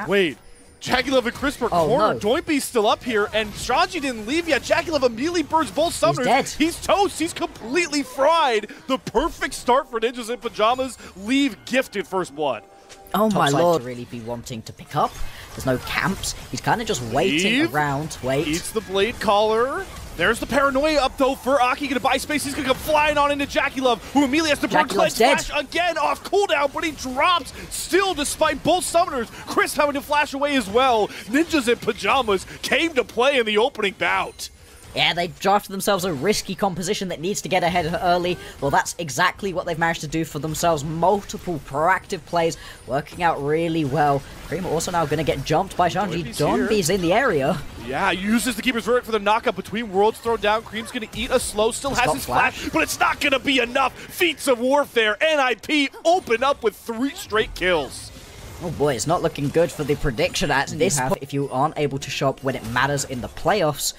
Wait. JackeyLove and Chris were cornered. DoinB's still up here, and Shanji didn't leave yet. JackeyLove immediately burns both summoners. He's dead. He's toast. He's completely fried. The perfect start for Ninjas in Pyjamas. Leave gifted first blood. Oh my lord. To really be wanting to pick up. There's no camps. He's kind of just waiting around. Wait. Eats the blade collar. There's the paranoia up though for Aki. Gonna buy space. He's gonna come flying on into JackeyLove, who immediately has to burn Cleanse Flash again off cooldown, but he drops still despite both summoners. Chris having to flash away as well. Ninjas in Pyjamas came to play in the opening bout. Yeah, they drafted themselves a risky composition that needs to get ahead early. Well, that's exactly what they've managed to do for themselves. Multiple proactive plays, working out really well. Cream also now going to get jumped by Shanji. DoinB's in the area. Yeah, uses the Keeper's Verdict for the knockup between worlds thrown down. Cream's going to eat a slow, still has his flash, but it's not going to be enough. Feats of Warfare, NIP open up with 3 straight kills. Oh boy, it's not looking good for the prediction at this point if you aren't able to show up when it matters in the playoffs.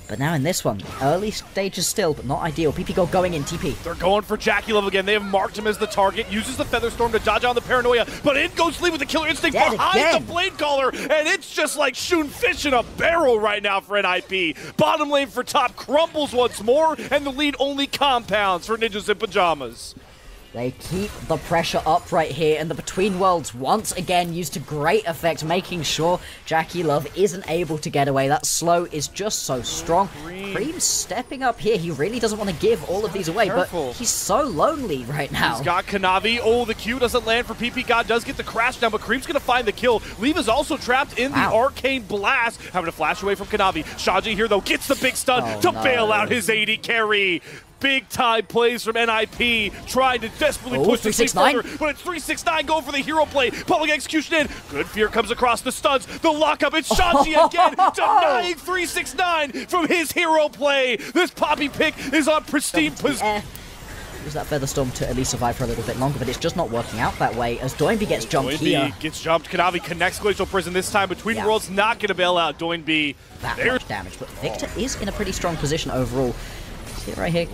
But now in this one, early stages still, but not ideal. PP Go going in TP. They're going for JackeyLove again. They have marked him as the target. Uses the Featherstorm to dodge on the paranoia, but in goes Lee with the killer instinct behind the blade collar, and it's just like shooting fish in a barrel right now for NIP. Bottom lane for top crumbles once more, and the lead only compounds for Ninjas in Pyjamas. They keep the pressure up right here, and the Between Worlds once again used to great effect, making sure JackeyLove isn't able to get away. That slow is just so strong. Cream's stepping up here. He really doesn't want to give all of these away, but he's so lonely right now. He's got Kanavi. Oh, the Q doesn't land for PP God. Does get the crash down, but Cream's going to find the kill. Leave is also trapped in the Arcane Blast, having to flash away from Kanavi. Shanji here, though, gets the big stun to bail out his AD carry. Big time plays from NIP, trying to desperately push the sleep further, but it's 369 going for the hero play. Public execution in. Good Fear comes across the stuns. The lockup. It's Shanji again, denying 369 from his hero play. This Poppy pick is on pristine position. Use that Featherstorm to at least survive for a little bit longer, but it's just not working out that way as DoinB gets jumped here. Gets jumped. Kanavi connects Glacial Prison this time. Between Worlds not going to bail out DoinB. That much damage, but Victor is in a pretty strong position overall. See it right here.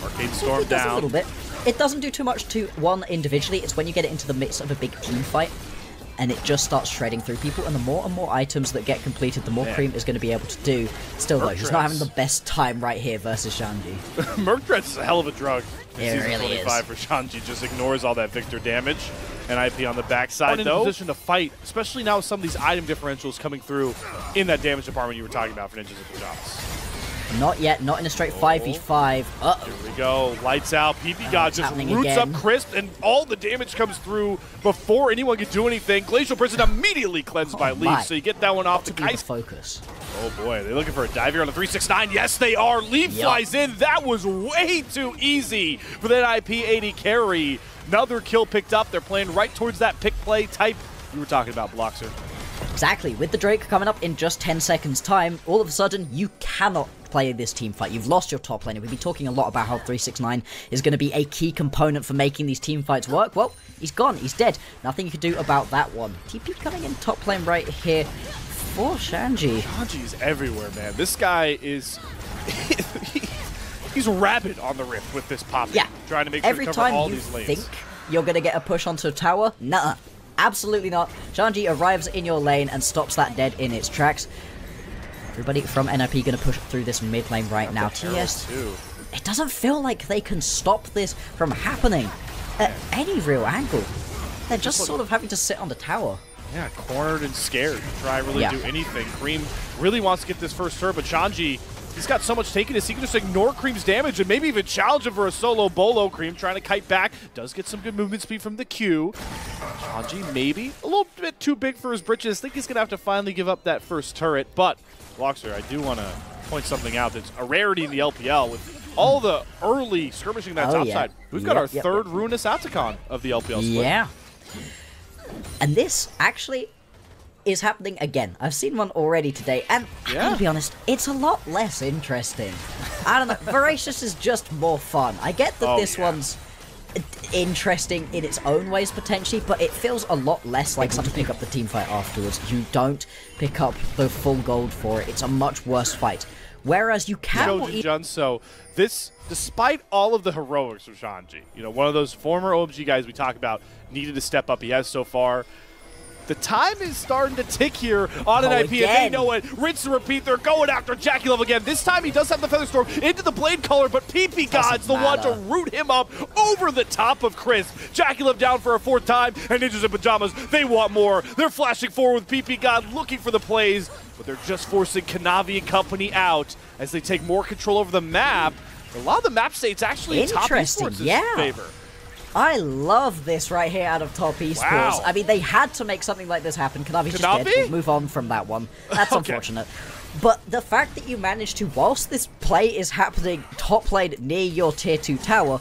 Arcade Storm down. A little bit. It doesn't do too much to one individually. It's when you get it into the midst of a big team fight, and it just starts shredding through people. And the more and more items that get completed, the more Cream is going to be able to do. Still, though, he's not having the best time right here versus Shanji. Merc Dress is a hell of a drug. It really is. 25 for Shanji just ignores all that Victor damage. NIP on the backside, though. In position to fight, especially now with some of these item differentials coming through in that damage department you were talking about for Ninjas in Pyjamas. Not yet, not in a straight 5v5. Here we go, lights out. PP God just roots up Crisp, and all the damage comes through before anyone can do anything. Glacial Prison immediately cleansed by Leaf, so you get that one off the ice. Focus. Oh boy, they're looking for a dive here on the 369. Yes, they are. Leaf flies in. That was way too easy for the NIP AD carry. Another kill picked up. They're playing right towards that pick play type you were talking about, Bloxer. Exactly. With the Drake coming up in just 10 seconds time, all of a sudden you cannot play this team fight. You've lost your top laner. We've been talking a lot about how 369 is going to be a key component for making these team fights work. Well, he's gone. He's dead. Nothing you can do about that one. TP coming in top lane right here for Shanji. Shanji's everywhere, man. This guy is... he's rabid on the rift with this pop. Yeah. Trying to make sure to cover all these lanes. Every time you think you're going to get a push onto a tower, nuh-uh. Absolutely not. Shanji arrives in your lane and stops that dead in its tracks. Everybody from NIP going to push through this mid lane right now. TES, it doesn't feel like they can stop this from happening at any real angle. They're just sort of having to sit on the tower. Yeah, cornered and scared to try really do anything. Cream really wants to get this first turn, but Shanji, he's got so much taken as he can just ignore Cream's damage and maybe even challenge him for a solo bolo. Cream trying to kite back. Does get some good movement speed from the Q. Shanji maybe a little bit too big for his britches. Think he's going to have to finally give up that first turret. But, Bloxer, I do want to point something out that's a rarity in the LPL with all the early skirmishing that top side. We've got our third Ruinous Atacon of the LPL split. Yeah. And this actually is happening again. I've seen one already today, and I gotta be honest, it's a lot less interesting. I don't know, Voracious is just more fun. I get that this one's interesting in its own ways potentially, but it feels a lot less like something to pick up the team fight afterwards. You don't pick up the full gold for it. It's a much worse fight. Whereas you can... So this, despite all of the heroics from Shanji, you know, one of those former OMG guys we talk about needed to step up. He has so far. The time is starting to tick here on an IP, and they know it. Rinse and repeat, they're going after Jackie Love again. This time he does have the Feather Storm into the Blade Collar, but PP God's the one to root him up over the top of Chris. Jackie Love down for a 4th time, and Ninjas in Pyjamas, they want more. They're flashing forward with PP God looking for the plays, but they're just forcing Kanavi and company out as they take more control over the map. A lot of the map states actually in top Esports' favor. I love this right here out of top Esports. Wow. I mean, they had to make something like this happen. Kanavi's just dead. We'll move on from that one. That's unfortunate. But the fact that you managed to, whilst this play is happening top lane near your tier 2 tower,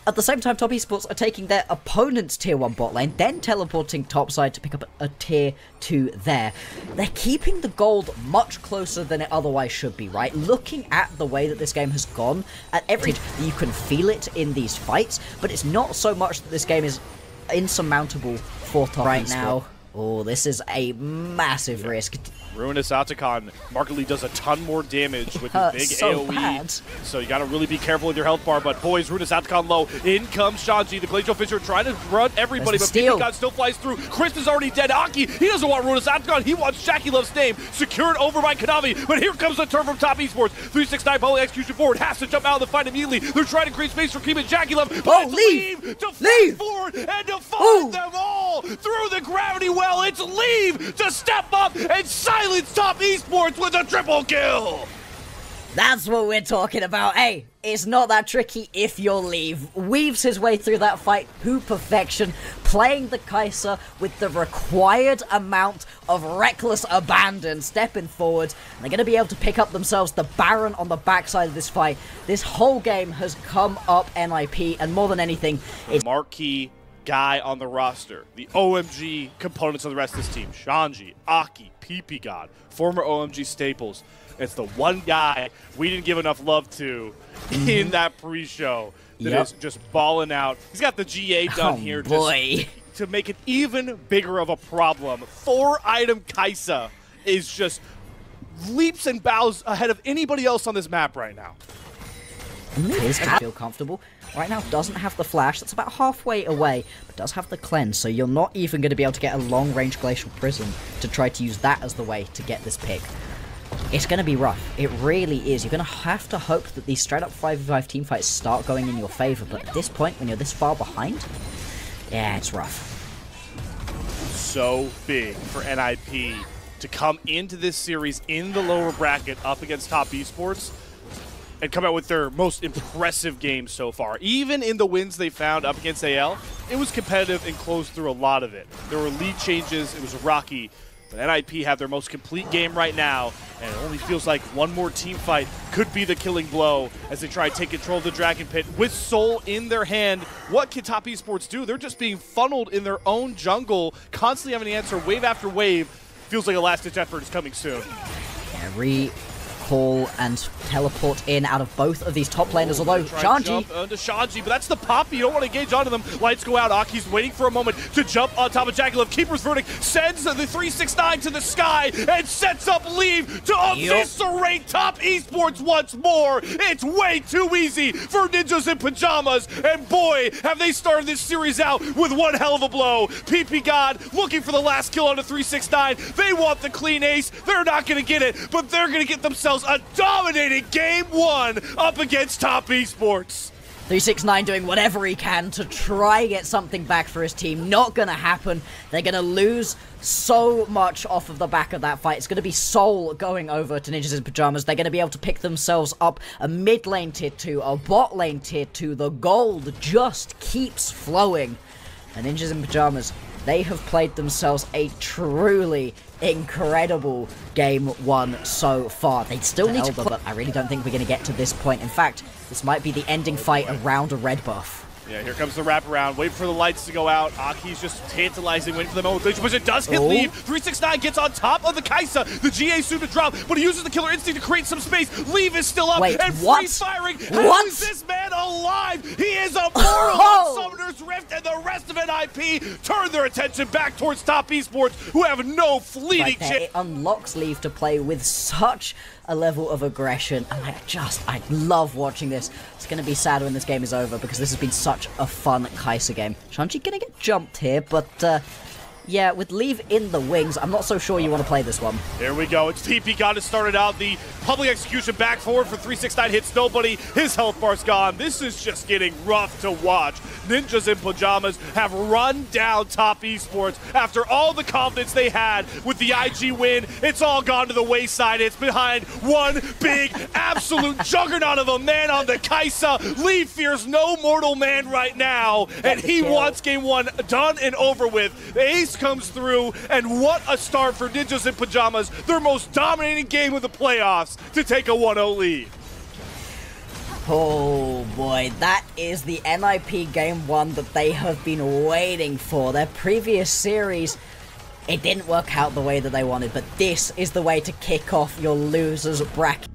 at the same time, top Esports are taking their opponent's tier 1 bot lane, then teleporting topside to pick up a tier 2 there. They're keeping the gold much closer than it otherwise should be, right? Looking at the way that this game has gone, at every you can feel it in these fights, but it's not so much that this game is insurmountable for top right now. Oh, this is a massive risk. Ruinous Atacon markedly does a ton more damage with his big AoE. Bad. So you gotta really be careful with your health bar. But boys, Ruinous Atacon low. In comes Shanji, the Glacial Fisher, trying to run everybody, but PP God still flies through. Chris is already dead. Aki, he doesn't want Ruinous Atacon. He wants Jackie Love's name. Secured over by Kanavi. But here comes the turn from top Esports. 369 Poly execution forward. Has to jump out of the fight immediately. They're trying to create space for Keem and Jackie Love. But leave to flash forward and to find them all through the gravity well. It's Leave to step up and silence top Esports with a triple kill. That's what we're talking about. Hey, it's not that tricky if you'll leave. Weaves his way through that fight to perfection, playing the Kai'Sa with the required amount of reckless abandon, stepping forward. They're going to be able to pick up themselves the Baron on the backside of this fight. This whole game has come up NIP, and more than anything, it's marquee guy on the roster, the OMG components of the rest of this team, Shanji, Aki, PP God, former OMG staples. It's the one guy we didn't give enough love to in that pre-show that is just balling out. He's got the GA done here just to make it even bigger of a problem. 4-item Kai'Sa is just leaps and bounds ahead of anybody else on this map right now. Is to feel comfortable. Right now doesn't have the flash, that's about halfway away, but does have the cleanse, so you're not even going to be able to get a long-range Glacial Prism to try to use that as the way to get this pick. It's going to be rough. It really is. You're going to have to hope that these straight-up 5v5 teamfights start going in your favor, but at this point, when you're this far behind, yeah, it's rough. So big for NIP to come into this series in the lower bracket up against top Esports and come out with their most impressive game so far. Even in the wins they found up against AL, it was competitive and closed through a lot of it. There were lead changes, it was rocky, but NIP have their most complete game right now, and it only feels like one more team fight could be the killing blow as they try to take control of the Dragon Pit with Soul in their hand. What can top Esports do? They're just being funneled in their own jungle, constantly having to answer wave after wave. Feels like a last-ditch effort is coming soon. Call and teleport in out of both of these top laners, although Shanji jump onto Shanji, but that's the pop. You don't want to engage onto them. Lights go out. Aki's waiting for a moment to jump on top of Jackie Love. Keeper's Verdict sends the 369 to the sky and sets up Leave to eviscerate top Esports once more. It's way too easy for Ninjas in Pyjamas, and boy, have they started this series out with one hell of a blow. PP God looking for the last kill on the 369. They want the clean ace. They're not going to get it, but they're going to get themselves a dominating game 1 up against top Esports. 369 doing whatever he can to try get something back for his team. Not gonna happen. They're gonna lose so much off of the back of that fight. It's gonna be Soul going over to Ninjas in Pyjamas. They're gonna be able to pick themselves up a mid lane tier 2, a bot lane tier 2. The gold just keeps flowing. And Ninjas in Pyjamas, they have played themselves a truly incredible game 1 so far. They still need to, but I really don't think we're going to get to this point. In fact, this might be the ending fight around a red buff. Yeah, here comes the wraparound. Wait for the lights to go out. Aki's just tantalizing, waiting for the moment. But it does hit Leave. 369 gets on top of the Kai'Sa. The GA soon to drop, but he uses the Killer Instinct to create some space. Leave is still up and free firing. How is this man alive? He is immortal on Summoner's Rift, and the rest of NIP turn their attention back towards top Esports, who have no fleeting chance. It unlocks Leave to play with such a level of aggression, and I love watching this. It's going to be sad when this game is over because this has been such a fun Kai'Sa game. Shanji going to get jumped here, but Yeah, with Leave in the wings, I'm not so sure you want to play this one. Here we go. It's PP has started out the public execution back forward for 369 hits nobody. His health bar's gone. This is just getting rough to watch. Ninjas in Pyjamas have run down Top Esports after all the confidence they had with the IG win. It's all gone to the wayside. It's behind one big absolute juggernaut of a man on the Kaisa. Lee fears no mortal man right now, and he wants game one done and over with. The ace comes through, and what a start for Ninjas in Pyjamas, their most dominating game of the playoffs, to take a 1-0 lead. Oh boy, that is the NIP game one that they have been waiting for. Their previous series, it didn't work out the way that they wanted, but this is the way to kick off your losers bracket.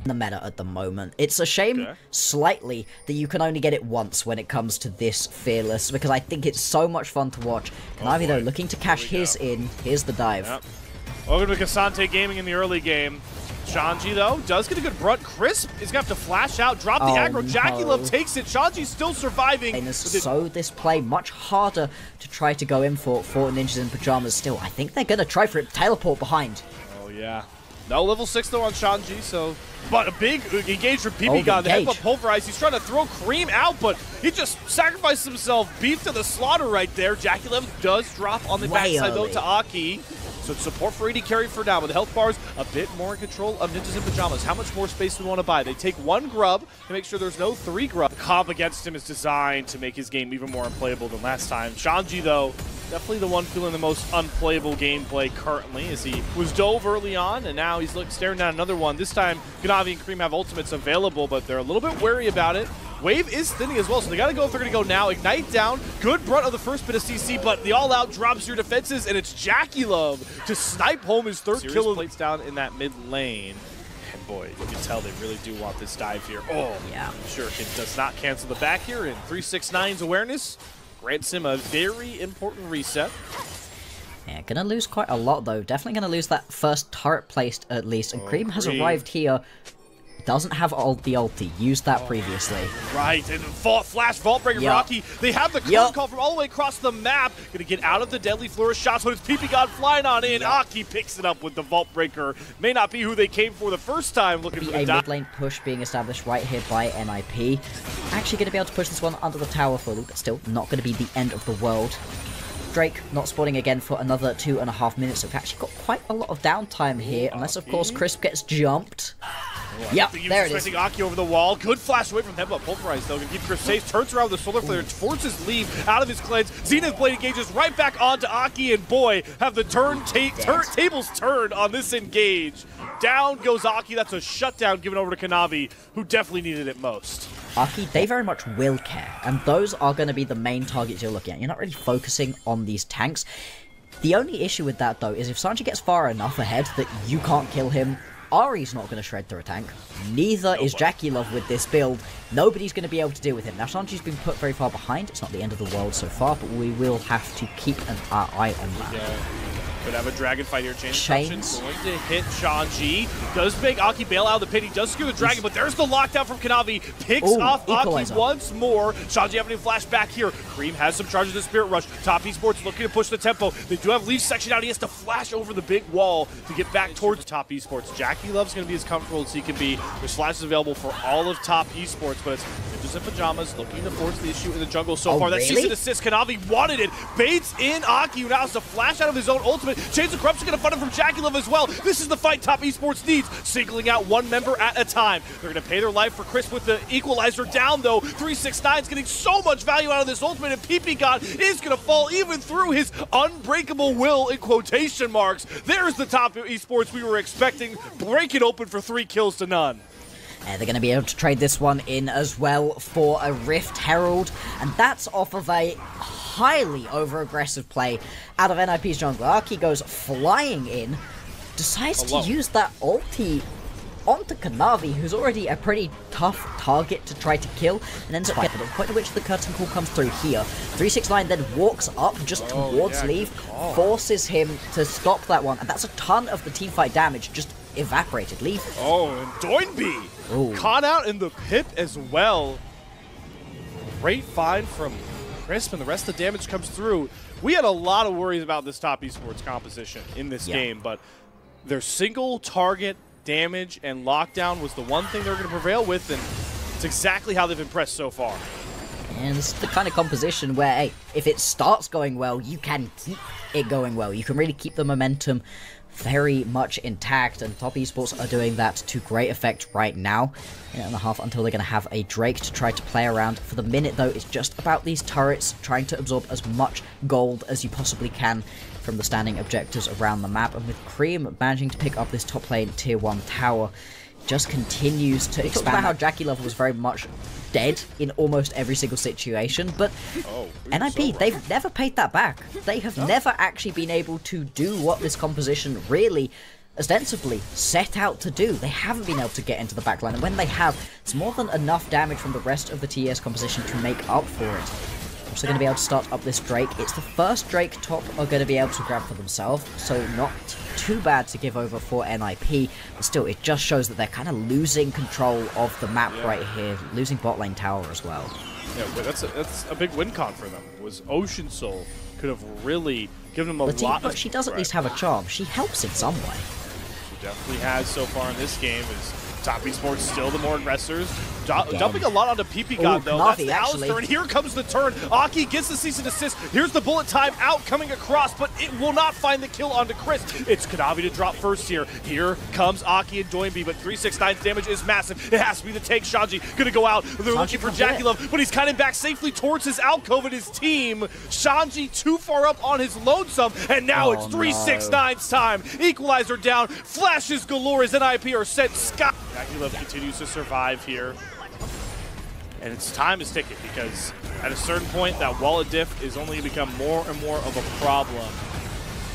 The meta at the moment. It's a shame, slightly, that you can only get it once when it comes to this Fearless, because I think it's so much fun to watch. Kanavi, though, looking to cash his in. Here's the dive. Yep. Welcome to Kasante Gaming in the early game. Shanji, though, does get a good brunt. Crisp is going to have to flash out, drop the aggro. No. Jackie Love takes it. Shanji's still surviving. So this play much harder to try to go in for Ninjas in Pyjamas still. I think they're going to try for it. Teleport behind. Oh, yeah. No level 6, though, on Shanji, so... But a big engage from PP God. The headbutt pulverized. He's trying to throw Cream out, but he just sacrificed himself. Beef to the slaughter right there. Jackie Love does drop on the backside, though, to Aki. So it's support for AD carry for now, but the health bar's a bit more in control of Ninjas in Pyjamas. How much more space do we want to buy? They take one grub to make sure there's no 3 grub. The comp against him is designed to make his game even more unplayable than last time. Shanji, though, definitely the one feeling the most unplayable gameplay currently, as he was dove early on, and now he's staring down another one. This time, Ganavi and Cream have ultimates available, but they're a little bit wary about it. Wave is thinning as well, so they got to go if they're going to go now. Ignite down, good brunt of the first bit of CC, but the all-out drops your defenses, and it's Jackie Love to snipe home his third kill. Plates down in that mid lane. And boy, you can tell they really do want this dive here. Oh, yeah. Shuriken does not cancel the back here, and 369's awareness grants him a very important reset. Yeah, gonna lose quite a lot though. Definitely gonna lose that first turret placed at least. And Cream has arrived here. Doesn't have the ulti. Used that previously. Right, and flash Vault Breaker Rocky. They have the call from all the way across the map. Gonna get out of the deadly flourish shots, but it's PP God flying on in. Aki picks it up with the Vault Breaker. May not be who they came for the first time. Looking for the mid lane push being established right here by NIP. Actually gonna be able to push this one under the tower fully, but still not gonna be the end of the world. Drake not spawning again for another 2.5 minutes. So we've actually got quite a lot of downtime here, unless of course Crisp gets jumped. Yep, there it is. Aki over the wall. Good flash away from headbutt pulverized though. Gonna keep Crisp safe. Turns around with the solar flare. Forces Leave out of his cleanse. Zenith blade engages right back onto Aki, and boy, have the tables turned on this engage. Down goes Aki. That's a shutdown given over to Kanavi, who definitely needed it most. Aki, they very much will care, and those are going to be the main targets you're looking at. You're not really focusing on these tanks. The only issue with that, though, is if Sanji gets far enough ahead that you can't kill him, Ari's not going to shred through a tank. Neither is Jackie Love with this build. Nobody's going to be able to deal with him. Now, Sanji's been put very far behind. It's not the end of the world so far, but we will have to keep an eye on that. Yeah. Could have a dragon fight here. Chains going to hit Shanji. Does make Aki bail out of the pit. He does secure the dragon, but there's the lockdown from Kanavi. Picks off Aki once more. Shanji having a flash back here. Cream has some charges of Spirit Rush. Top Esports looking to push the tempo. They do have Leaf section out. He has to flash over the big wall to get back towards Top Esports. Jackie Love's going to be as comfortable as he can be. There's flashes available for all of Top Esports, but it's Ninjas in Pyjamas looking to force the issue in the jungle so far. That cease and desist. Kanavi wanted it. Baits in Aki, who now has to flash out of his own ultimate. Chains of Corruption going to fund him from Jackie Love as well. This is the fight Top Esports needs, singling out one member at a time. They're going to pay their life for Chris with the equalizer down, though. 369's getting so much value out of this ultimate, and PP God is going to fall even through his unbreakable will in quotation marks. There's the Top Esports we were expecting. Break it open for 3 kills to none. They're going to be able to trade this one in as well for a Rift Herald, and that's off of a highly over-aggressive play out of NIP's jungle. Aki goes flying in, decides to use that ulti onto Kanavi, who's already a pretty tough target to try to kill, and ends up getting the point at which the curtain call comes through here. 369 then walks up just towards Leave, forces him to stop that one, and that's a ton of the teamfight damage just evaporated. Leave. Oh, and DoinB caught out in the pip as well. Great find from Crisp, and the rest of the damage comes through. We had a lot of worries about this top esports composition in this game, but their single target damage and lockdown was the one thing they're going to prevail with, and it's exactly how they've impressed so far. And it's the kind of composition where, hey, if it starts going well, you can keep it going well. You can really keep the momentum very much intact, and top esports are doing that to great effect right now. Minute and a half until they're going to have a Drake to try to play around. For the minute, though, it's just about these turrets, trying to absorb as much gold as you possibly can from the standing objectives around the map. And with Cream managing to pick up this top lane tier 1 tower, just continues to expand. About how Jackie Love was very much dead in almost every single situation, but NIP, they've never paid that back. They have never actually been able to do what this composition really ostensibly set out to do. They haven't been able to get into the backline, and when they have, it's more than enough damage from the rest of the TES composition to make up for it. Also going to be able to start up this Drake. It's the first Drake top are going to be able to grab for themselves, so not too bad to give over for NIP, but still, it just shows that they're kind of losing control of the map right here, losing bot lane tower as well. Yeah, but that's a big win con for them. Was Ocean Soul could have really given them a lot. But she does at least have a charm. She helps in some way. She definitely has so far in this game. Is top esports still the more aggressors, dumping a lot onto PP God though. That's the Alistair, and here comes the turn. Aki gets the cease and desist. Here's the bullet time out coming across, but it will not find the kill onto Chris. It's Kanavi to drop first here. Here comes Aki and DoinB, but 369's damage is massive. It has to be the take. Shanji gonna go out. They're looking for Jackie Love, but he's kind of back safely towards his alcove and his team. Shanji too far up on his lonesome, and now it's 369's time. Equalizer down, flashes galore as NIP are sent sky. Jackie Love continues to survive here. And its time is ticking, because at a certain point, that wallet diff is only going to become more and more of a problem.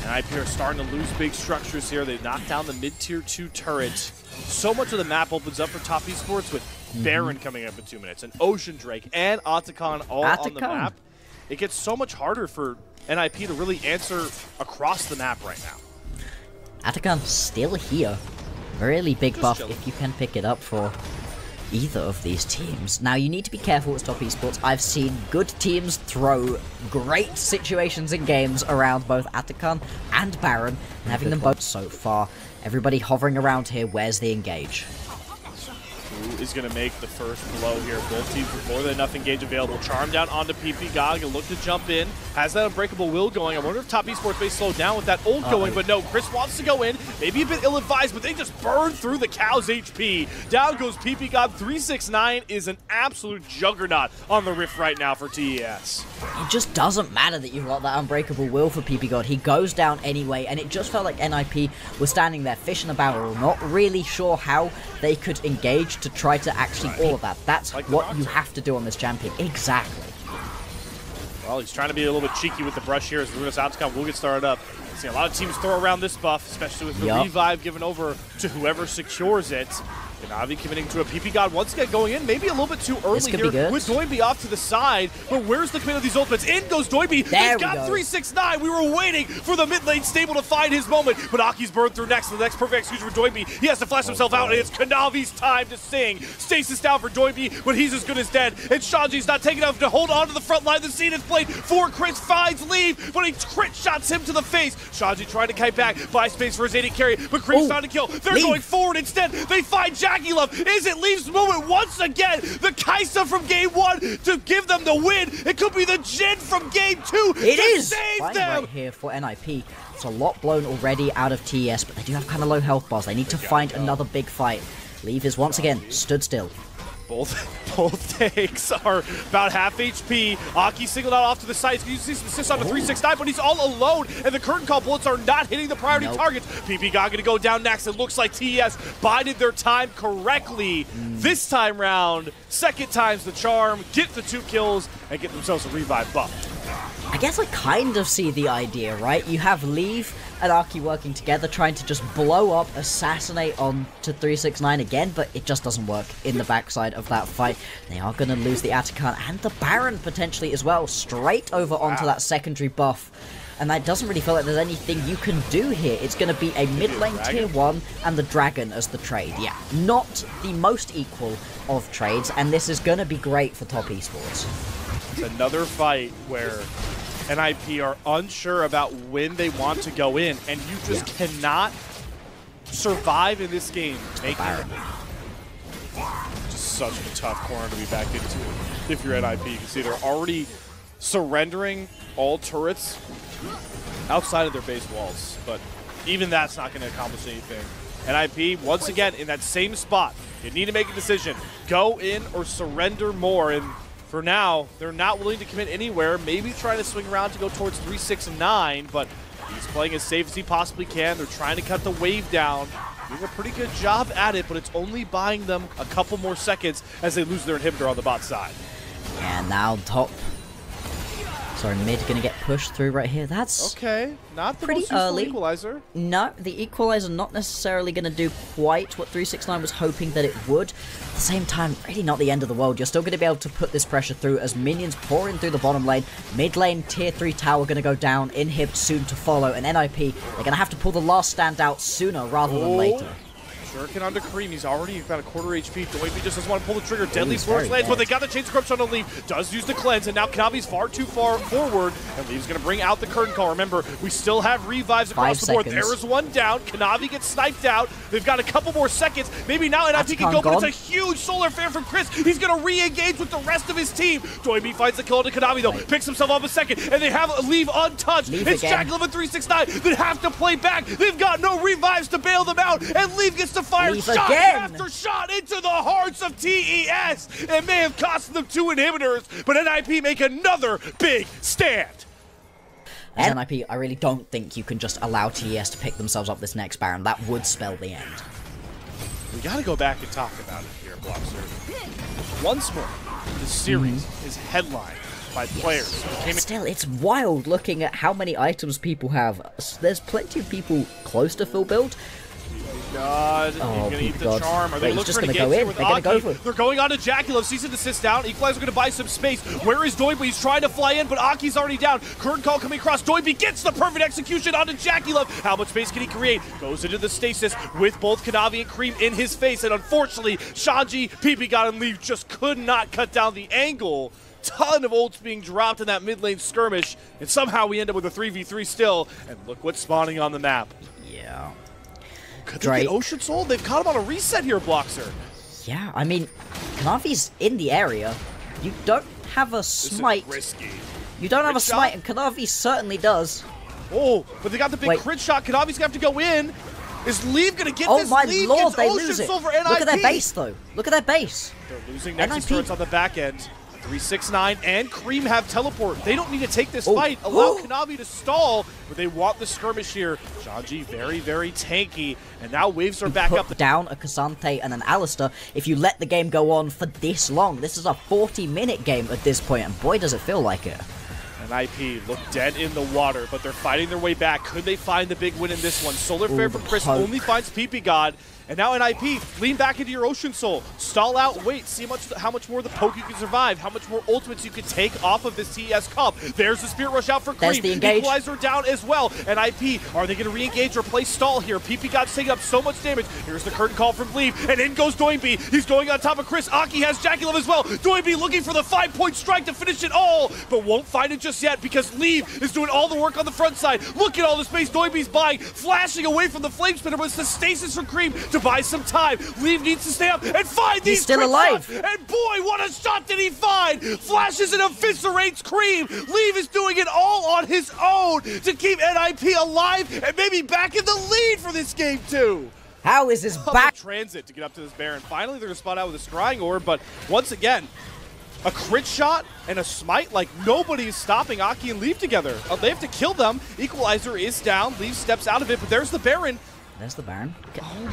And IP are starting to lose big structures here. They knock down the mid-tier 2 turret. So much of the map opens up for top esports with Baron coming up in 2 minutes, and Ocean Drake and Atakan all on the map. It gets so much harder for NIP to really answer across the map right now. Atakan still here. Really big buff if you can pick it up for either of these teams. Now, you need to be careful with top esports. I've seen good teams throw great situations in games around both Atakan and Baron, and having them both so far. Everybody hovering around here, where's the engage? Who is going to make the first blow here? Both teams with more than enough engage available. Charm down onto PP God. Gonna look to jump in. Has that Unbreakable Will going. I wonder if top esports may slow down with that ult going, but no, Chris wants to go in. Maybe a bit ill-advised, but they just burn through the cow's HP. Down goes PP God. 369 is an absolute juggernaut on the Rift right now for TES. It just doesn't matter that you've got that Unbreakable Will for PP God. He goes down anyway, and it just felt like NIP was standing there, fish in a barrel, not really sure how they could engage to try to actually all of that. That's like what you have to do on this champion. Exactly. Well, he's trying to be a little bit cheeky with the brush here as Runa's Outcome will get started up. See a lot of teams throw around this buff, especially with the revive given over to whoever secures it. Kanavi committing to a PP God once again going in, maybe a little bit too early here with DoinB off to the side. But where's the commit of these ultimates? In goes DoinB. He's got 369. We were waiting for the mid lane stable to find his moment. But Aki's burned through next. The next perfect execution for DoinB. He has to flash himself out, and it's Kanavi's time to sing. Stasis down for DoinB, but he's as good as dead. And Shanji's not taking enough to hold on to the front line. The scene is played for Chris, finds Leave, but he crit shots him to the face. Shanji trying to kite back, buy space for his AD carry, but Cream's found to kill. They're going forward instead. They find Jackie Love. Is it Leaf's moment once again? The Kaisa from game 1 to give them the win. It could be the Jin from game 2 to save them. Right here for NIP. It's a lot blown already out of TES, but they do have kind of low health bars. They need to find another big fight. Leaf is once again stood still. Both takes are about half HP. Aki singled out off to the side. He's using assist on the 369, but he's all alone, and the curtain call bullets are not hitting the priority targets. PP God gonna go down next. It looks like TES bided their time correctly this time round. Second time's the charm. Get the 2 kills and get themselves a revive buff. guess I kind of see the idea, right? You have Leave and Aki working together, trying to just blow up, assassinate on to 369 again, but it just doesn't work in the backside of that fight. They are going to lose the Atakan and the Baron potentially as well, straight over onto that secondary buff. And that doesn't really feel like there's anything you can do here. It's going to be a mid lane tier 1 and the Dragon as the trade. Yeah, not the most equal of trades, and this is going to be great for top esports. It's another fight where NIP are unsure about when they want to go in, and you just cannot survive in this game. Just such a tough corner to be back into if you're NIP. You can see they're already surrendering all turrets outside of their base walls, but even that's not going to accomplish anything. NIP, once again, in that same spot. You need to make a decision. Go in or surrender more, and for now, they're not willing to commit anywhere. Maybe trying to swing around to go towards 3, 6, and 9, but he's playing as safe as he possibly can. They're trying to cut the wave down. Doing a pretty good job at it, but it's only buying them a couple more seconds as they lose their inhibitor on the bot side. And now top. Sorry, mid gonna get pushed through right here. That's okay. Not the pretty most useful early. equalizer. No, the equalizer not necessarily gonna do quite what 369 was hoping that it would. At the same time, really not the end of the world. You're still gonna be able to put this pressure through as minions pour in through the bottom lane. Mid lane tier 3 tower gonna go down. Inhib soon to follow, and NIP they're gonna have to pull the last stand out sooner rather than later. Shuriken onto Cream. He's already about a quarter HP. DoinB just doesn't want to pull the trigger. Deadly Flourish lands, but they got the Chains of Corruption on Leaf. Does use the cleanse, and now Kanavi's far too far forward, and Leaf's going to bring out the curtain call. Remember, we still have revives across the board. There is one down. Kanavi gets sniped out. They've got a couple more seconds. Maybe now NIP can go, but it's a huge solar flare from Chris. He's going to re-engage with the rest of his team. DoinB finds the kill onto Kanavi, though. Picks himself up a second, and they have Leave untouched. It's Jackal and 369 that have to play back. They've got no revives to bail them out, and Leave gets to fire shot after shot into the hearts of TES. It may have cost them 2 inhibitors, but NIP make another big stand. As NIP, I really don't think you can just allow TES to pick themselves up this next Baron. That would spell the end. We got to go back and talk about it here, Bloxer. Once more, the series is headlined by players. Still, it's wild looking at how many items people have. There's plenty of people close to full build. God, he's gonna eat the charm. Are they looking for an engagement with Aki? They're going on to Jackal. Cease and desist down. Equalizer gonna buy some space. Where is DoinB? He's trying to fly in, but Aki's already down. Curtain call coming across. DoinB gets the perfect execution onto Jackal. How much space can he create? Goes into the stasis with both Kanavi and Cream in his face, and unfortunately, Shanji, Pyjamas, and Leaf just could not cut down the angle. Ton of ults being dropped in that mid lane skirmish, and somehow we end up with a 3v3 still, and look what's spawning on the map. Yeah. Could they get Ocean Soul? They've caught him on a reset here, Bloxer. Yeah, I mean, Kanavi's in the area. You don't have a smite. This is risky. You don't have a smite, and Kanavi certainly does. Oh, but they got the big crit shot. Kanavi's gonna have to go in. Is Leave gonna get this? Oh my Leave lord, they Ocean lose it. Soul for NIP. Look at their base, though. Look at their base. They're losing Nexus turrets on the back end. 369 and Cream have teleport. They don't need to take this fight. Allow Kanavi to stall, but they want the skirmish here. Shanji very, very tanky, and now waves are back up. Down a Cassante and an Alistar. If you let the game go on for this long, this is a 40-minute game at this point, and boy, does it feel like it. NIP look dead in the water, but they're fighting their way back. Could they find the big win in this one? Solar Flare from Chris only finds Pyjamas. And now NIP, lean back into your Ocean Soul. Stall out, wait, see how much more the poke you can survive, how much more ultimates you can take off of this TES comp. There's the Spirit Rush out for Cream. There's the engage. Equalizer down as well. NIP, are they going to re-engage or play stall here? Pyjamas taking up so much damage. Here's the curtain call from Leave, and in goes DoinB. He's going on top of Chris. Aki has Jackal as well. DoinB looking for the 5-point strike to finish it all, but won't find it just yet because Leave is doing all the work on the front side. Look at all the space DoinB's buying, flashing away from the Flame Spinner, but it's the stasis from Cream to buy some time. Leave needs to stay up and find these. He's still alive. And boy, what a shot did he find! Flashes and eviscerates Cream. Leave is doing it all on his own to keep NIP alive and maybe back in the lead for this game too. How is this back? Transit to get up to this Baron. Finally, they're gonna spot out with a Scrying Orb, but once again, a crit shot and a smite, like nobody is stopping Aki and Leave together. They have to kill them. Equalizer is down. Leave steps out of it, but there's the Baron. There's the Baron.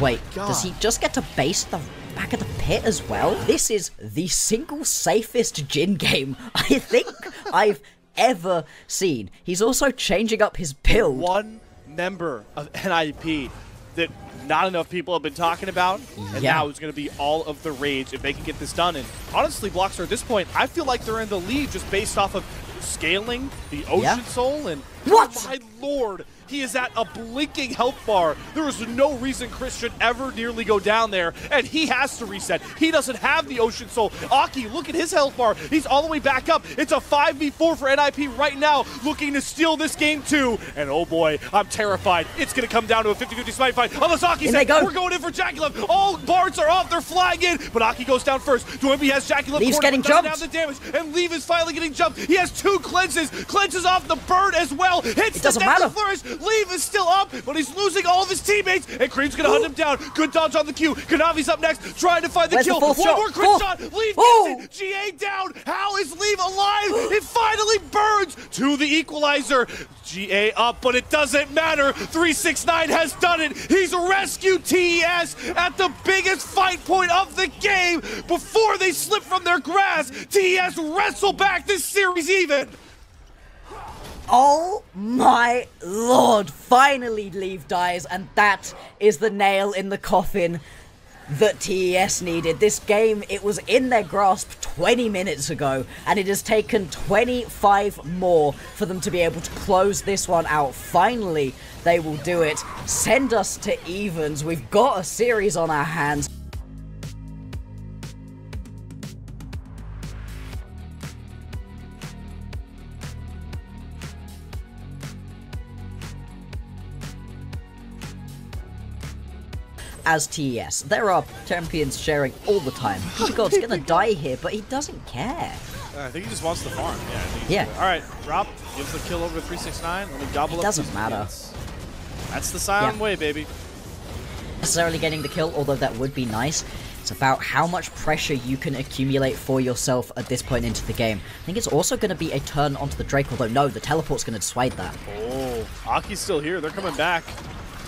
Wait, does he just get to base the back of the pit as well? This is the single safest Jhin game I think I've ever seen. He's also changing up his build. One member of NIP that not enough people have been talking about, and now it's going to be all of the rage if they can get this done. And honestly, Bloxer, at this point, I feel like they're in the lead just based off of scaling the Ocean Soul, and what? Oh my lord, he is at a blinking health bar. There is no reason Chris should ever nearly go down there, and he has to reset. He doesn't have the Ocean Soul. Aki, look at his health bar. He's all the way back up. It's a 5v4 for NIP right now, looking to steal this game too. And oh boy, I'm terrified. It's going to come down to a 50-50 smite fight. Unless Aki said, we're going in for Jackie. All bards are off. They're flying in, but Aki goes down first. DoinB has Jackie Lee's getting jumped. Down the damage, and Leave is finally getting jumped. He has 2 cleanses. Cleanses off the bird as well. Hits the death flourish. Leave is still up, but he's losing all of his teammates, and Cream's gonna hunt him down. Good dodge on the Q. Kanavi's up next, trying to find the kill. One more crit shot. Leave gets it. GA down. How is Leave alive? It finally burns to the equalizer. GA up, but it doesn't matter. 369 has done it. He's rescued TES at the biggest fight point of the game before they slip from their grasp. TES wrestle back this series even. Oh my lord, finally Leave dies, and that is the nail in the coffin that TES needed. This game, it was in their grasp 20 minutes ago, and it has taken 25 more for them to be able to close this one out. Finally, they will do it. Send us to evens. We've got a series on our hands. As TES, there are champions sharing all the time. God's gonna die here, but he doesn't care. I think he just wants the farm. Yeah. All right, drop, gives the kill over to 369. Let me gobble up. It doesn't matter. That's the Scion way, baby. Necessarily getting the kill, although that would be nice. It's about how much pressure you can accumulate for yourself at this point into the game. I think it's also going to be a turn onto the Drake, although no, the teleport's going to dissuade that. Oh, Aki's still here. They're coming back.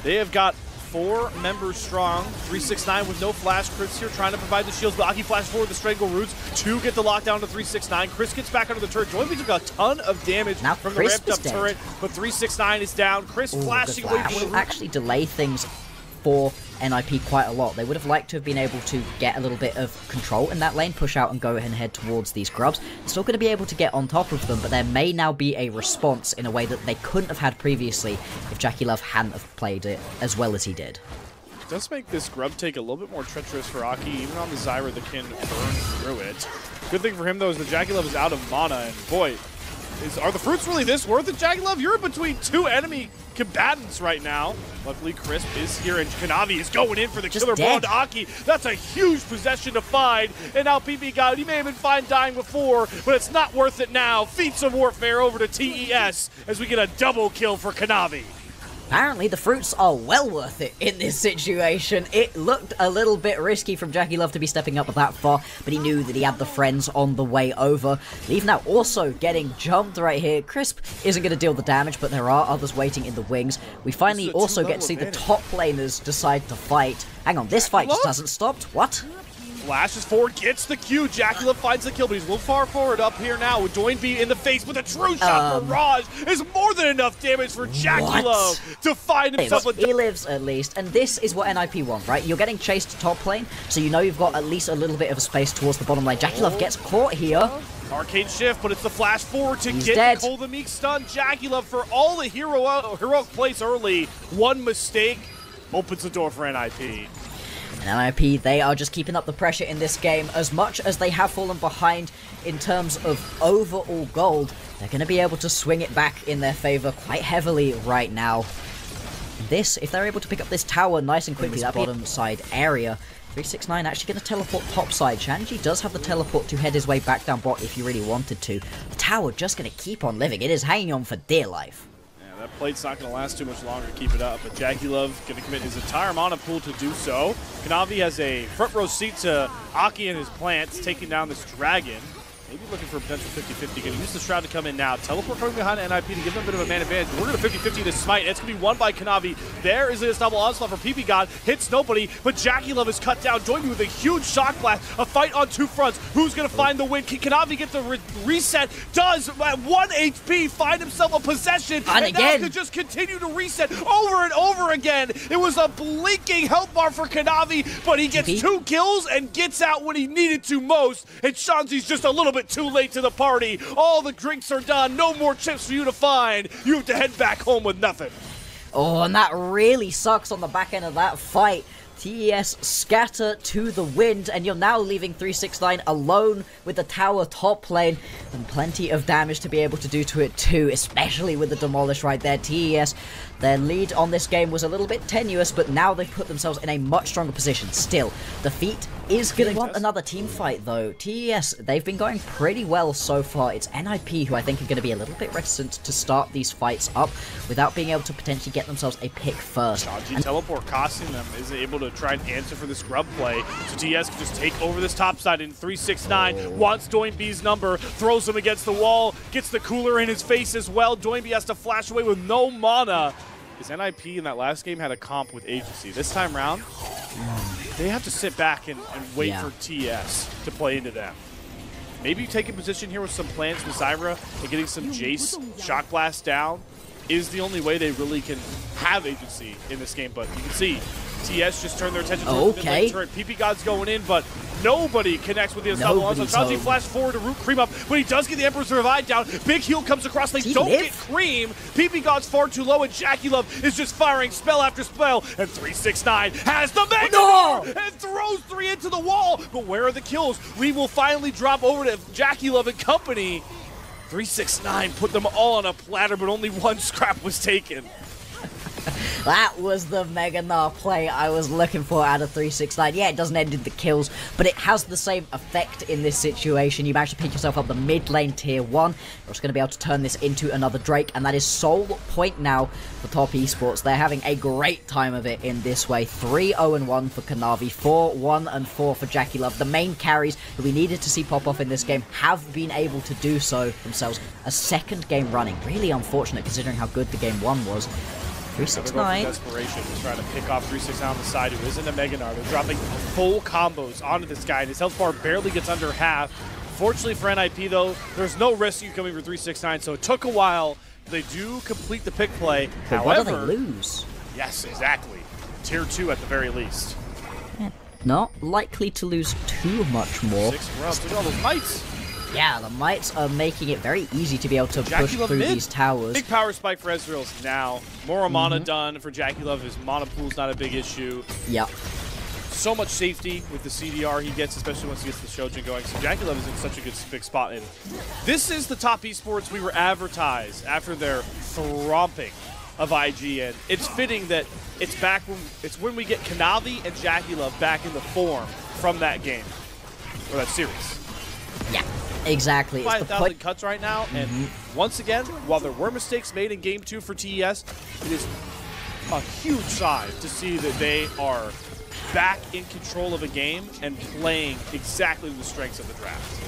They have got 4 members strong. 369 with no flash. Chris here trying to provide the shields, but Aki flashes forward the strangle roots to get the lockdown to 369. Chris gets back under the turret. DoinB took a ton of damage now from Chris the ramped up turret, but 369 is down. Chris flashing away from the roof. Actually delay things for NIP quite a lot. They would have liked to have been able to get a little bit of control in that lane, push out and go ahead and head towards these grubs. They're still going to be able to get on top of them, but there may now be a response in a way that they couldn't have had previously if Jackie Love hadn't have played it as well as he did. It does make this grub take a little bit more treacherous for Aki, even on the Zyra that can burn through it. Good thing for him, though, is that Jackie Love is out of mana, and boy, are the fruits really this worth it, Jackie Love? You're in between 2 enemy combatants right now. Luckily, Crisp is here, and Kanavi is going in for the killer blow to Aki. That's a huge possession to find, and now PP got it. He may have been fine dying before, but it's not worth it now. Feats of Warfare over to TES as we get a double kill for Kanavi. Apparently, the fruits are well worth it in this situation. It looked a little bit risky from Jackie Love to be stepping up that far, but he knew that he had the friends on the way over. Leave now also getting jumped right here. Crisp isn't going to deal the damage, but there are others waiting in the wings. We finally also get to see the top laners decide to fight. Hang on, this fight just hasn't stopped. What? Flashes forward, gets the Q. Jackie Love finds the kill, but he's a little far forward up here now with DoinB in the face with a true shot. Barrage is more than enough damage for Jackie Love to find himself a... He lives at least, and this is what NIP want, right? You're getting chased top lane, so you know you've got at least a little bit of a space towards the bottom lane. Jackie Love gets caught here. Arcane shift, but it's the flash forward to get Cole the Meek stun. Jackie Love for all the heroic plays early. One mistake opens the door for NIP. And NIP, they are just keeping up the pressure in this game. As much as they have fallen behind in terms of overall gold, they're going to be able to swing it back in their favor quite heavily right now. This, if they're able to pick up this tower nice and quickly, that bottom side area, 369 actually going to teleport top side. Shanji does have the teleport to head his way back down bot if he really wanted to. The tower just going to keep on living. It is hanging on for dear life. That plate's not going to last too much longer to keep it up, but Jackie Love going to commit his entire mana pool to do so. Kanavi has a front row seat to Aki and his plants, taking down this dragon. Maybe looking for a potential 50-50. Going to use the Shroud to come in now. Teleport coming behind NIP to give them a bit of a man advantage. We're going to 50-50 to smite. It's going to be won by Kanavi. There is a double onslaught for PP God. Hits nobody, but Jackie Love is cut down. DoinB with a huge shock blast. A fight on two fronts. Who's going to find the win? Can Kanavi get the reset? Does at 1 HP find himself a possession. And again. Now could just continue to reset over and over again. It was a blinking health bar for Kanavi, but he gets 2 kills and gets out when he needed to most. And Shanzi's just a little bit too late to the party. All the drinks are done. No more chips for you to find. You have to head back home with nothing. Oh, and that really sucks on the back end of that fight. TES scatter to the wind, and you're now leaving 369 alone with the tower top lane, and plenty of damage to be able to do to it too, especially with the demolish right there. TES, their lead on this game was a little bit tenuous, but now they've put themselves in a much stronger position. Still, defeat is going to want another team fight though. TES, they've been going pretty well so far. It's NIP who I think are going to be a little bit reticent to start these fights up without being able to potentially get themselves a pick first. Teleport costing them, is able to try and answer for the scrub play. So TES can just take over this top side in 369, wants DoinB's number, throws him against the wall, gets the cooler in his face as well. DoinB has to flash away with no mana. His NIP in that last game had a comp with Agency. This time round, they have to sit back and wait for TES to play into them. Maybe taking position here with some plans with Zyra and getting some Jace Shock Blast down is the only way they really can have Agency in this game. But you can see TES just turned their attention to the mid-lane turret. PP God's going in, but nobody connects with the Assemble on. So Chachi flashed forward to root Cream up, but he does get the Emperor's Revive down. Big heal comes across. They don't get Cream. PP God's far too low, and Jackie Love is just firing spell after spell. And 369 has the Mega and throws 3 into the wall. But where are the kills? We will finally drop over to Jackie Love and company. 369 put them all on a platter, but only 1 scrap was taken. That was the Mega Gnar play I was looking for out of 369. Yeah, it doesn't end in the kills, but it has the same effect in this situation. You manage to pick yourself up the mid lane tier 1. You're just going to be able to turn this into another Drake, and that is sole point now for Top Esports. They're having a great time of it in this way. 3-0-1 for Kanavi, 4-1-4 for Jackie Love. The main carries that we needed to see pop off in this game have been able to do so themselves. A second game running. Really unfortunate considering how good the game 1 was. 369. Desperation. He's trying to pick off 369 on the side, who isn't a Mega Gnar. They're dropping full combos onto this guy, and his health bar barely gets under half. Fortunately for NIP, though, there's no rescue coming for 369, so it took a while. They do complete the pick play. But however, what do they lose? Yes, exactly. Tier 2 at the very least. Yeah, not likely to lose too much more. 6 grubs. Look at all those mites. Yeah, the mites are making it very easy to be able to push through these towers. Big power spike for Ezreal's now. More mana done for Jackie Love. His mana pool's not a big issue. Yep. So much safety with the CDR he gets, especially once he gets the Shojin going. So Jackie Love is in such a good big spot. And this is the Top Esports we were advertised after their thromping of IG. And it's fitting that it's when we get Kanavi and Jackie Love back in the form from that game, or that series. Yeah. Exactly. 5,000 cuts right now, and once again, while there were mistakes made in Game 2 for TES, it is a huge sign to see that they are back in control of a game and playing exactly the strengths of the draft.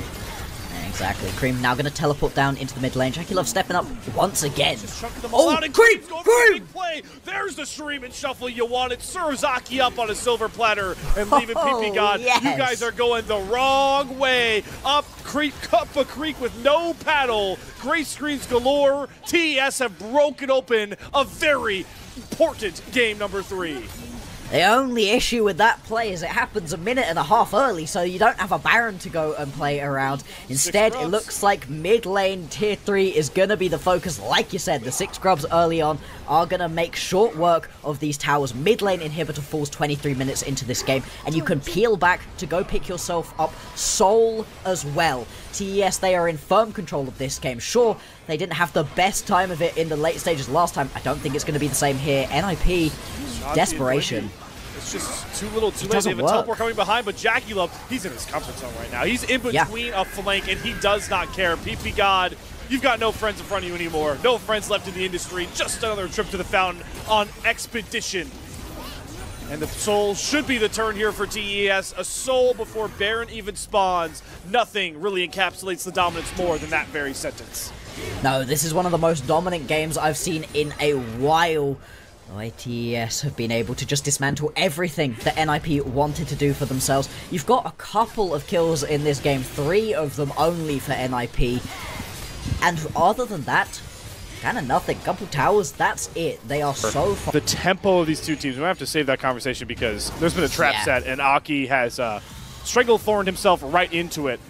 Exactly. Cream now going to teleport down into the mid lane. Jackie Love stepping up once again. Just chunking them all out, and Cream's going for a big play. There's the stream and shuffle you wanted. Serves Aki up on a silver platter and leaving PP God. Yes. You guys are going the wrong way. Up a creek with no paddle. Gray screens galore. TES have broken open a very important game number 3. The only issue with that play is it happens a minute and a half early, so you don't have a Baron to go and play around. Instead, it looks like mid lane tier 3 is going to be the focus. Like you said, the 6 grubs early on are going to make short work of these towers. Mid lane inhibitor falls 23 minutes into this game, and you can peel back to go pick yourself up Soul as well. TES, they are in firm control of this game. Sure, they didn't have the best time of it in the late stages last time. I don't think it's going to be the same here. NIP, desperation. It's just too little too late. They have a teleport coming behind, but Jackie Love, he's in his comfort zone right now. He's in between a flank, and he does not care. PP God, you've got no friends in front of you anymore. No friends left in the industry. Just another trip to the fountain on expedition. And the soul should be the turn here for TES. A soul before Baron even spawns. Nothing really encapsulates the dominance more than that very sentence. No, this is one of the most dominant games I've seen in a while. The way TES have been able to just dismantle everything that NIP wanted to do for themselves. You've got a couple of kills in this game, 3 of them only for NIP. And other than that, kind of nothing. Couple towers, that's it. They are so far. The tempo of these two teams, we have to save that conversation because there's been a trap set and Aki has stranglethorned himself right into it.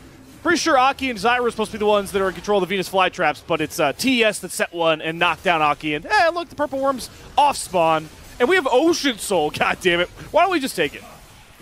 Pretty sure Aki and Giới were supposed to be the ones that are in control of the Venus flytraps, but it's TES that set one and knocked down Aki. And look, the Purple Worm's off spawn. And we have Ocean Soul, god damn it. Why don't we just take it?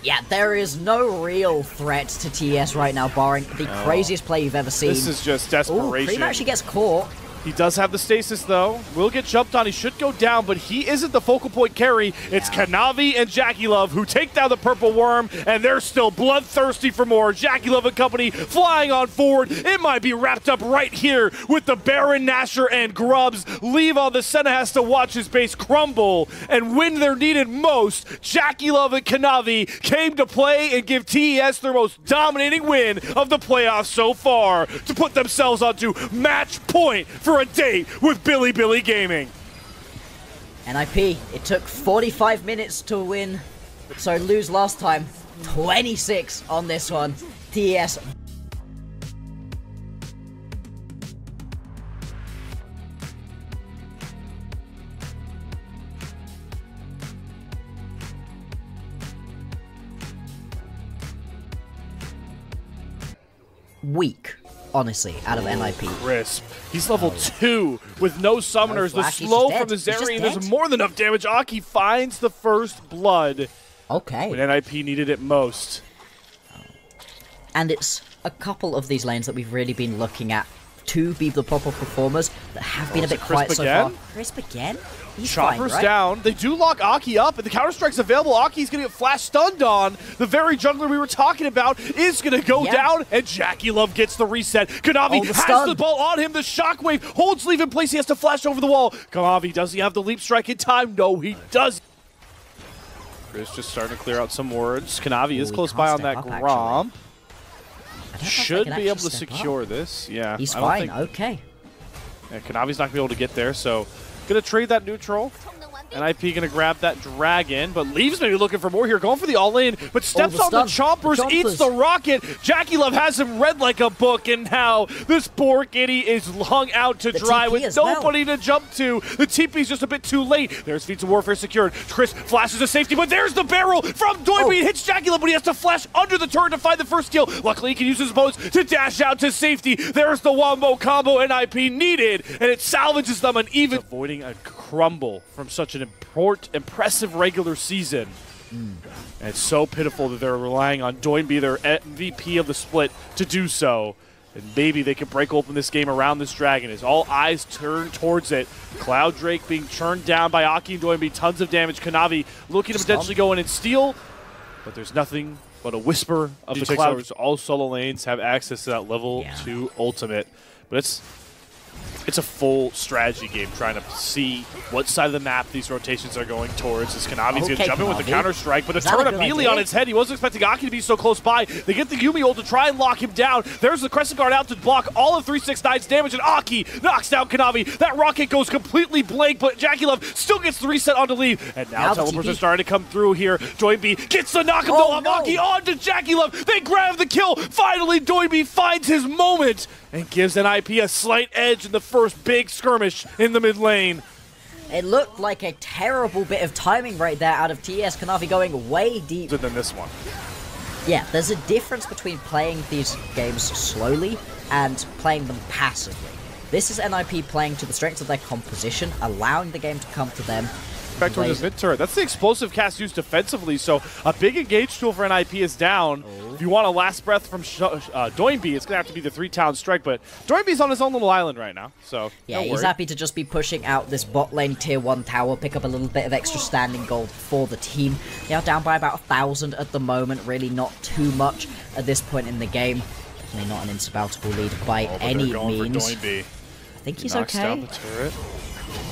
Yeah, there is no real threat to TES right now, barring the craziest play you've ever seen. This is just desperation. Cream actually gets caught. He does have the stasis, though. Will get jumped on. He should go down, but he isn't the focal point carry. It's Kanavi and Jackie Love who take down the Purple Worm, and they're still bloodthirsty for more. Jackie Love and company flying on forward. It might be wrapped up right here with the Baron, Nasher, and Grubs. Leave on the Senna has to watch his base crumble, and when they're needed most, Jackie Love and Kanavi came to play and give TES their most dominating win of the playoffs so far to put themselves onto match point for a date with Billy Gaming. NIP, it took 45 minutes to win, so lose last time. 26 on this one. TES. Weak, honestly, out of NIP. Crisp. He's level 2 with no summoners. The slow from the Zeri, there's more than enough damage. Aki finds the first blood. Okay. When NIP needed it most. And it's a couple of these lanes that we've really been looking at to be the proper performers that have been a bit quiet so far. Crisp again? He's Chopper's fine, right? down. They do lock Aki up, and the counter-strike's available. Aki's going to get flash stunned on. The very jungler we were talking about is going to go down, and Jackie Love gets the reset. Kanavi has the ball on him. The shockwave holds Leaf in place. He has to flash over the wall. Kanavi, does he have the leap strike in time? No, he does. Chris just starting to clear out some words. Kanavi is close by on that Grom. Should be able to secure this. Yeah, he's fine. Okay. Yeah, Kanavi's not going to be able to get there, so going to trade that neutral. NIP going to grab that dragon, but Leaves maybe looking for more here. Going for the all-in, but steps on the chompers, eats the rocket. Jackie Love has him read like a book, and now this poor kitty is hung out to dry with nobody to jump to. The TP's just a bit too late. There's Feats of Warfare secured. Chris flashes a safety, but there's the barrel from DoinB. It hits Jackie Love, but he has to flash under the turret to find the first kill. Luckily, he can use his boats to dash out to safety. There's the wombo combo NIP needed, and it salvages them, and even avoiding a crumble from such an impressive regular season. And it's so pitiful that they're relying on DoinB, their MVP of the split, to do so. And maybe they can break open this game around this dragon as all eyes turn towards it. Cloud Drake being churned down by Aki and DoinB, tons of damage. Kanavi looking to potentially go in and steal, but there's nothing but a whisper of the clouds. All solo lanes have access to that level 2 ultimate, but it's a full strategy game trying to see what side of the map these rotations are going towards. As Kanavi's going to jump in with the counter-strike, but a turn immediately on his head. He wasn't expecting Aki to be so close by. They get the Yumi ult to try and lock him down. There's the Crescent Guard out to block all of 369's damage, and Aki knocks down Kanavi. That rocket goes completely blank, but Jackie Love still gets the reset onto Leave. And now teleports are starting to come through here. DoinB gets the knock off Aki onto Jackie Love. They grab the kill. Finally, DoinB finds his moment and gives NIP a slight edge in the first big skirmish in the mid lane. It looked like a terrible bit of timing right there out of TES. Kanavi going way deep. Than this one. Yeah, there's a difference between playing these games slowly and playing them passively. This is NIP playing to the strengths of their composition, allowing the game to come to them. Back towards his mid turret. That's the explosive cast used defensively, so a big engage tool for NIP is down. If you want a last breath from DoinB, it's going to have to be the 3-town strike, but DoinB's on his own little island right now, so yeah, he's happy to just be pushing out this bot lane tier 1 tower, pick up a little bit of extra standing gold for the team. They are down by about 1,000 at the moment, really not too much at this point in the game. Definitely not an insurmountable lead by any means. For DoinB. I think he's knocks okay. Down the turret.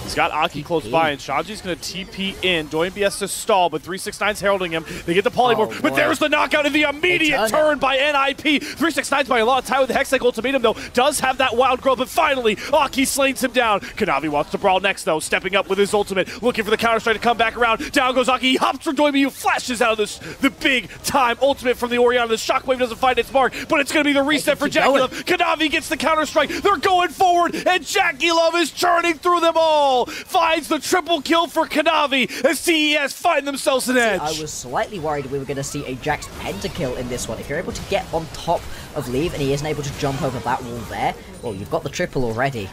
He's got Aki close by, and Shanji's going to TP in. DoinB has to stall, but 369's heralding him. They get the polymorph, but there's the knockout in the immediate turn by NIP. 369's by a lot of time with the Hextech ultimatum, though. Does have that wild growth, but finally, Aki slains him down. Kanavi wants to brawl next, though, stepping up with his ultimate, looking for the counter-strike to come back around. Down goes Aki. He hops from DoinB, who flashes out of this, the big-time ultimate from the Orianna. The shockwave doesn't find its mark, but it's going to be the reset for Jackie Love. Kanavi gets the counter-strike. They're going forward, and Jackie Love is churning through them all. Finds the triple kill for Kanavi as TES find themselves an edge. I was slightly worried we were going to see a Jax pentakill in this one. If you're able to get on top of Leave and he isn't able to jump over that wall there, well, you've got the triple already.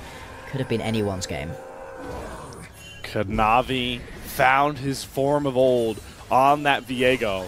Could have been anyone's game. Kanavi found his form of old on that Viego.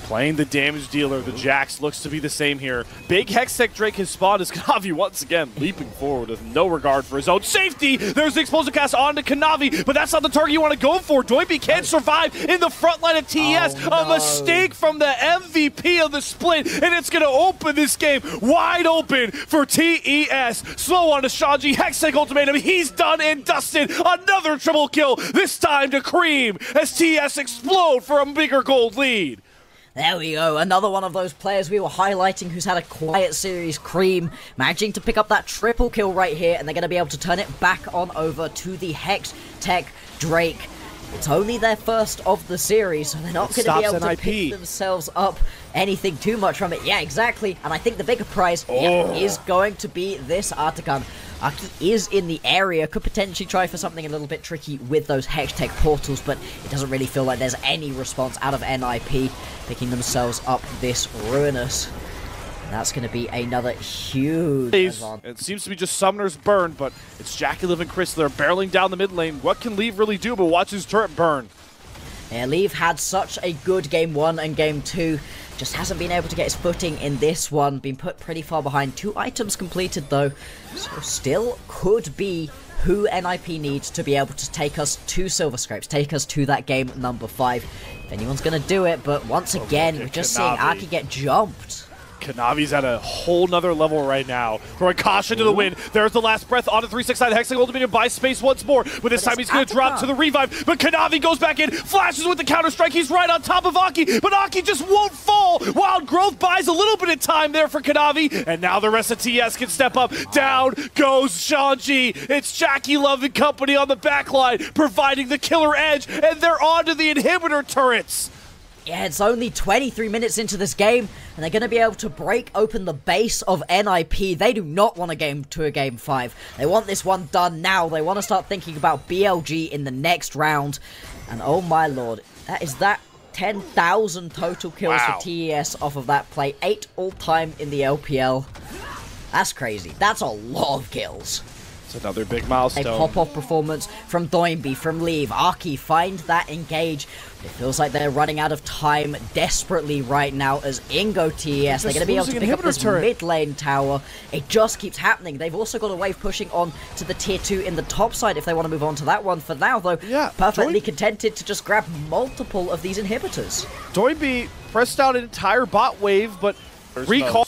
Playing the damage dealer, the Jax looks to be the same here. Big Hextech Drake has spawned as Kanavi once again leaping forward with no regard for his own safety. There's the explosive cast onto Kanavi, but that's not the target you want to go for. DoinB can't survive in the front line of TES. A mistake from the MVP of the split, and it's going to open this game wide open for TES. Slow on to Shanji, Hextech ultimatum. He's done and dusted. Another triple kill, this time to Cream as TES explode for a bigger gold lead. There we go, another one of those players we were highlighting who's had a quiet series, Cream, managing to pick up that triple kill right here, and they're going to be able to turn it back on over to the Hextech Drake. It's only their first of the series, so they're not going to be able to pick themselves up anything too much from it. Yeah, exactly, and I think the bigger prize is going to be this Artican. Aki is in the area, could potentially try for something a little bit tricky with those Hextech portals, but it doesn't really feel like there's any response out of NIP picking themselves up this Ruinous. And that's going to be another huge advantage. It seems to be just Summoner's burn, but it's Jackie Liv and Chris. They're barreling down the mid lane. What can Leave really do but watch his turret burn? Yeah, Leave had such a good game 1 and game 2. Just hasn't been able to get his footing in this one. Been put pretty far behind. 2 items completed though. So still could be who NIP needs to be able to take us to Silver Scrapes. Take us to that game number 5. If anyone's going to do it. But once again, we're just seeing Aki get jumped. Kanavi's at a whole nother level right now. Throwing caution to the wind. There's the last breath onto 369. Hextech ultimate buys space once more. But this time he's going to drop to the revive. But Kanavi goes back in, flashes with the counter strike. He's right on top of Aki, but Aki just won't fall. Wild Growth buys a little bit of time there for Kanavi. And now the rest of TES can step up. Down goes Shanji. It's Jackie Love and company on the backline, providing the killer edge. And they're on to the inhibitor turrets. Yeah, it's only 23 minutes into this game, and they're going to be able to break open the base of NIP. They do not want a game 5. They want this one done now. They want to start thinking about BLG in the next round. And oh my lord, that 10,000 total kills for TES off of that play. 8 all-time in the LPL. That's crazy. That's a lot of kills. Another big milestone. A pop-off performance from DoinB, from Leave. Aki find that engage. It feels like they're running out of time desperately right now as Ingo TES. They're going to be able to pick up this mid lane tower. It just keeps happening. They've also got a wave pushing on to the tier 2 in the top side if they want to move on to that one. For now, though, perfectly contented to just grab multiple of these inhibitors. DoinB pressed out an entire bot wave, but recall.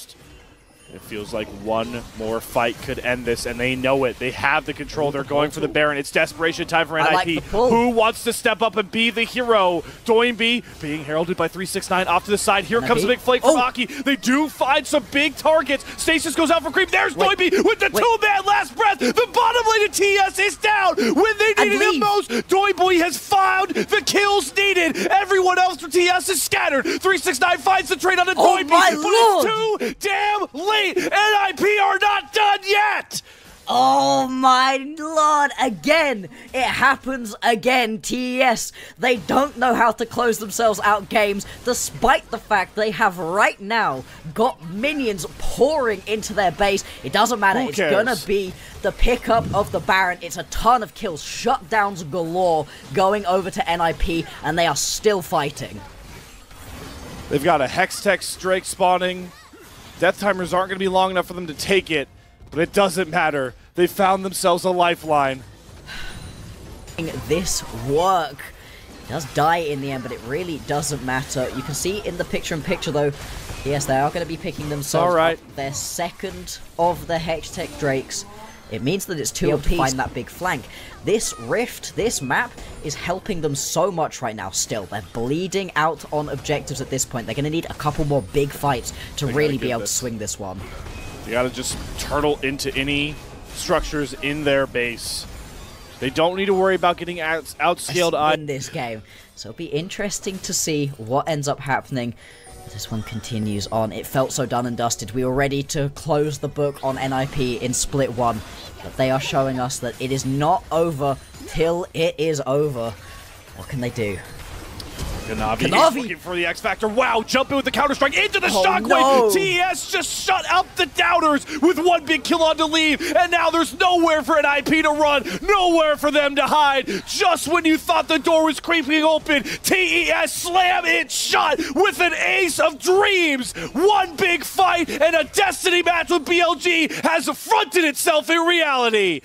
It feels like one more fight could end this, and they know it. They have the control. They're going for the Baron. It's desperation time for NIP. Who wants to step up and be the hero? DoinB being heralded by 369 off to the side. Here comes a big flake from Aki. They do find some big targets. Stasis goes out for creep. There's DoinB with the 2-man last breath. The bottom lane of TES is down when they needed it most. DoinB has found the kills needed. Everyone else for TES is scattered. 369 finds the trade on the DoinB, but it's too damn late. NIP are not done yet! Oh my lord, again! It happens again, TES. They don't know how to close themselves out games, despite the fact they have right now got minions pouring into their base. It doesn't matter, it's gonna be the pickup of the Baron. It's a ton of kills, shutdowns galore going over to NIP, and they are still fighting. They've got a Hextech Drake spawning. Death timers aren't going to be long enough for them to take it, but it doesn't matter. They found themselves a lifeline. This work. It does die in the end, but it really doesn't matter. You can see in the picture-in-picture, though, yes, they are going to be picking themselves up their second of the Hextech Drakes. It means that it's too able to find that big flank. This rift, this map, is helping them so much right now still. They're bleeding out on objectives at this point. They're going to need a couple more big fights to really be able to swing this one. You got to just turtle into any structures in their base. They don't need to worry about getting outscaled in this game. So it'll be interesting to see what ends up happening. This one continues on. It felt so done and dusted. We were ready to close the book on NIP in Split 1. But they are showing us that it is not over till it is over. What can they do? Kanavi looking for the X Factor. Wow, jumping with the counter-strike into the shockwave. No. TES just shut out the doubters with one big kill on to leave. And now there's nowhere for an IP to run, nowhere for them to hide. Just when you thought the door was creeping open, TES slam it shut with an ace of dreams. One big fight and a destiny match with BLG has fronted itself in reality.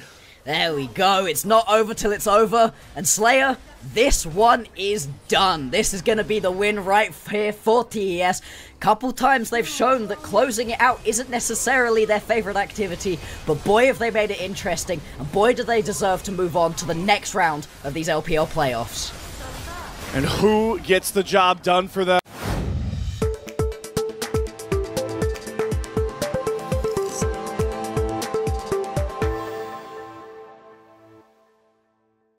There we go. It's not over till it's over. And Slayer, this one is done. This is going to be the win right here for TES. Couple times they've shown that closing it out isn't necessarily their favorite activity, but boy have they made it interesting, and boy do they deserve to move on to the next round of these LPL playoffs. And who gets the job done for them?